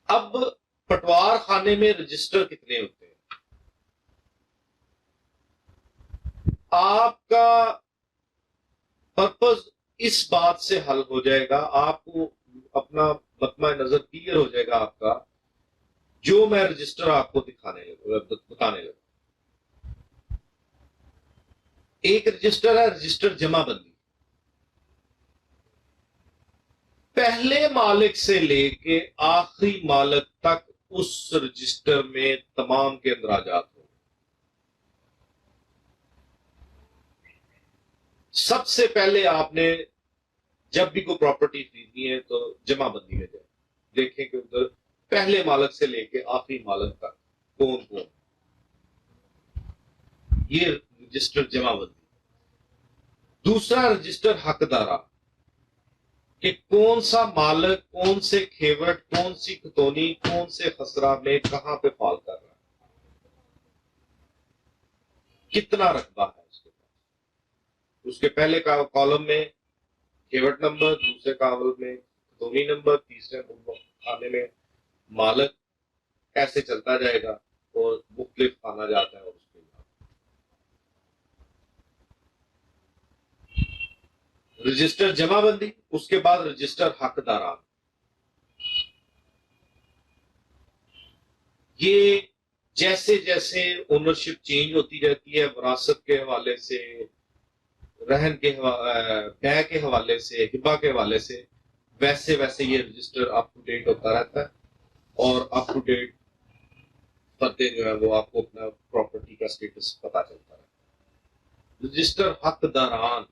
اب پٹوار خانے میں رجسٹر کتنے ہوتے ہیں؟ آپ کا پرپز اس بات سے حل ہو جائے گا، آپ کو اپنا مطمع نظر کلیئر ہو جائے گا آپ کا، جو میں رجسٹر آپ کو بتانے لگا۔ ایک رجسٹر ہے رجسٹر جمع بندی، پہلے مالک سے لے کے آخری مالک تک اس رجسٹر میں تمام کے اندراجات ہوں۔ سب سے پہلے آپ نے جب بھی کوئی پراپرٹی خریدنی ہے تو جمع بندی میں جائیں، دیکھیں کہ ادھر پہلے مالک سے لے کے آخری مالک تک کون کون، یہ رجسٹر جمع بندی۔ دوسرا رجسٹر حقدارہ، کہ کون سا مالک کون سے کھیوٹ کون سی کھتونی کون سے خسرہ میں کہاں پہ فال کر رہا ہے، کتنا رقبہ ہے اس کے پاس۔ اس کے پہلے کالم میں کھیوٹ نمبر، دوسرے کالم میں کھتونی نمبر، تیسرے خانے میں مالک، ایسے چلتا جائے گا اور مختلف آنا جاتا ہے اور اس کے بعد رجسٹر جمع بندی، اس کے بعد رجسٹر حقداران۔ یہ جیسے جیسے اونرشپ چینج ہوتی جاتی ہے، وراثت کے حوالے سے، رہن کے بے کے حوالے سے، ہبہ کے حوالے سے، ویسے ویسے یہ رجسٹر اپ ٹو ڈیٹ ہوتا رہتا ہے، اور اپ ٹو ڈیٹ پتے جو ہے وہ آپ کو اپنا پراپرٹی کا سٹیٹس پتا چلتا ہے۔ رجسٹر حقداران،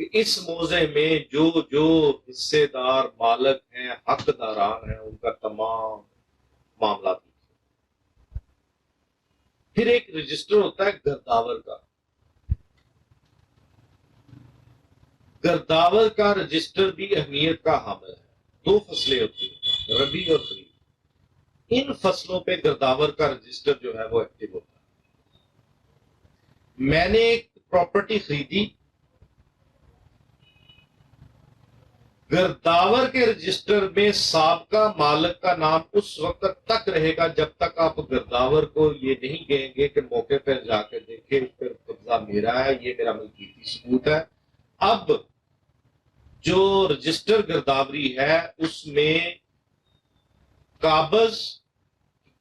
کہ اس موضع میں جو جو حصے دار مالک ہیں حقداران ہیں ان کا تمام معاملات۔ پھر ایک رجسٹر ہوتا ہے گرداور کا۔ گرداور کا رجسٹر بھی اہمیت کا حامل ہے۔ دو فصلیں ہوتی ہیں، ربی اور خریف۔ ان فصلوں پہ گرداور کا رجسٹر جو ہے وہ ایکٹیو ہوتا ہے۔ میں نے ایک پراپرٹی خریدی، گرداور کے رجسٹر میں سابقہ مالک کا نام اس وقت تک رہے گا جب تک آپ گرداور کو یہ نہیں کہیں گے کہ موقع پر جا کے دیکھیں اس پر قبضہ میرا ہے، یہ میرا ملکیتی ثبوت ہے۔ اب جو رجسٹر گرداوری ہے اس میں قابض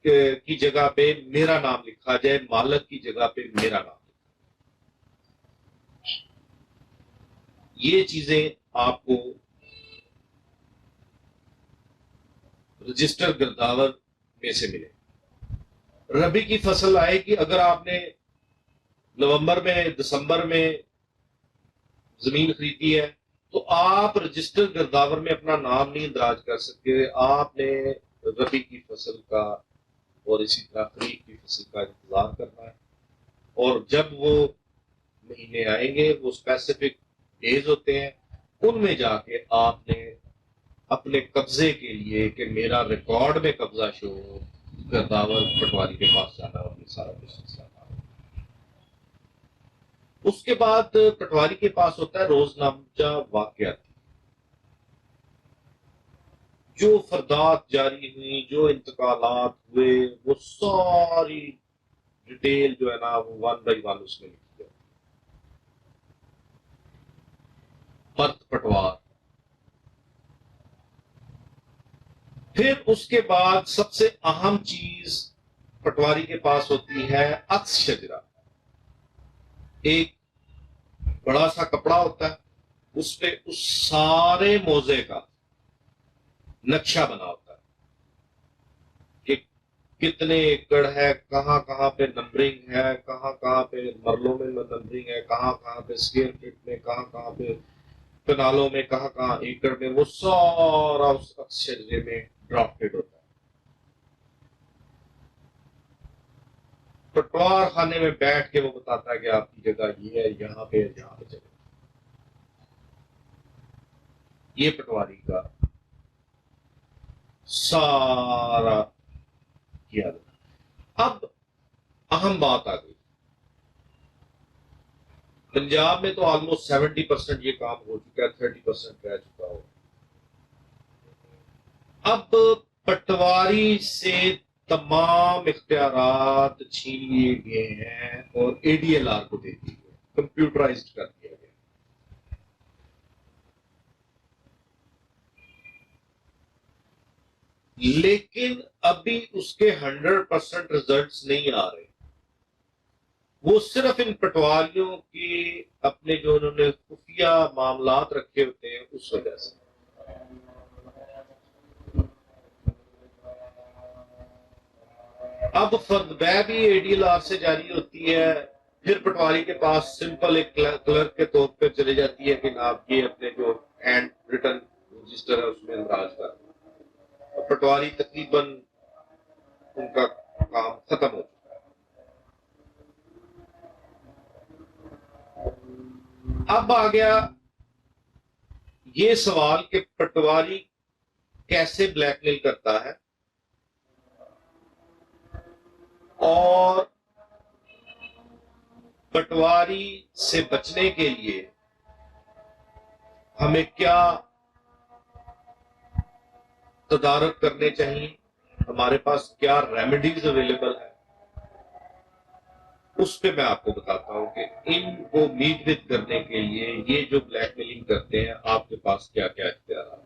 کی جگہ پہ میرا نام لکھا جائے، مالک کی جگہ پہ میرا نام لکھا جائے۔ یہ چیزیں آپ کو رجسٹر گرداور میں سے ملے۔ ربی کی فصل آئے گی، اگر آپ نے نومبر میں دسمبر میں زمین خریدی ہے تو آپ رجسٹر گرداور میں اپنا نام نہیں اندراج کر سکتے، آپ نے ربی کی فصل کا اور اسی طرح خریف کی فصل کا انتظار کرنا ہے، اور جب وہ مہینے آئیں گے وہ اسپیسیفک ڈیز ہوتے ہیں، ان میں جا کے آپ نے اپنے قبضے کے لیے کہ میرا ریکارڈ میں قبضہ شو ہو، گرداور پٹواری کے پاس جانا اور یہ سارا بزنس کرنا۔ اس کے بعد پٹواری کے پاس ہوتا ہے روزنامچہ واقعاتی، جو فردات جاری ہوئی، جو انتقالات ہوئے، وہ ساری ڈیٹیل جو ہے نا وہ 1 بائی 1 اس میں لکھی جاتی ہے۔ پرت پٹوار۔ پھر اس کے بعد سب سے اہم چیز پٹواری کے پاس ہوتی ہے عکس شجرہ۔ ایک بڑا سا کپڑا ہوتا ہے، اس پہ اس سارے موضع کا نقشہ بنا ہوتا ہے کہ کتنے ایکڑ ہے، کہاں کہاں پہ نمبرنگ ہے، کہاں کہاں پہ مرلوں میں نمبرنگ ہے، کہاں کہاں پہ اسکوائر فٹ میں، کہاں کہاں پہ کنالوں میں، کہاں کہاں ایکڑ میں، وہ سارا اس عکس شجرے میں ڈرافٹڈ ہوتا ہے۔ پٹوار خانے میں بیٹھ کے وہ بتاتا ہے کہ آپ کی جگہ یہ ہے، یہاں پہ یہاں پہ چلے۔ یہ پٹواری کا سارا کیا گیا۔ اب اہم بات آ گئی، پنجاب میں تو آلموسٹ 70% یہ کام ہو چکا ہے، 30% رہ چکا ہو۔ اب پٹواری سے تمام اختیارات چھین لیے گئے ہیں اور اے ڈی ایل آر کو دے دیے گئے، کمپیوٹرائزڈ کر دیا گیا۔ لیکن ابھی اس کے 100% ریزلٹس نہیں آ رہے، وہ صرف ان پٹواریوں کے اپنے جو انہوں نے خفیہ معاملات رکھے ہوتے ہیں اس وجہ سے۔ اب فردبہ بھی اے ڈی ایل آر سے جاری ہوتی ہے، پھر پٹواری کے پاس سمپل ایک کلرک کے طور پہ چلی جاتی ہے کہ آپ یہ اپنے جو ہینڈ ریٹن رجسٹر ہے اس میں اندراج کر دیں، اور پٹواری تقریباً ان کا کام ختم ہو چکا ہے۔ اب آ گیا یہ سوال کہ پٹواری کیسے بلیک میل کرتا ہے اور پٹواری سے بچنے کے لیے ہمیں کیا تدارک کرنے چاہیے، ہمارے پاس کیا ریمیڈیز اویلیبل ہے، اس پہ میں آپ کو بتاتا ہوں کہ ان کو میٹ وتھ کرنے کے لیے یہ جو بلیک میلنگ کرتے ہیں آپ کے پاس کیا کیا اختیارات ہیں۔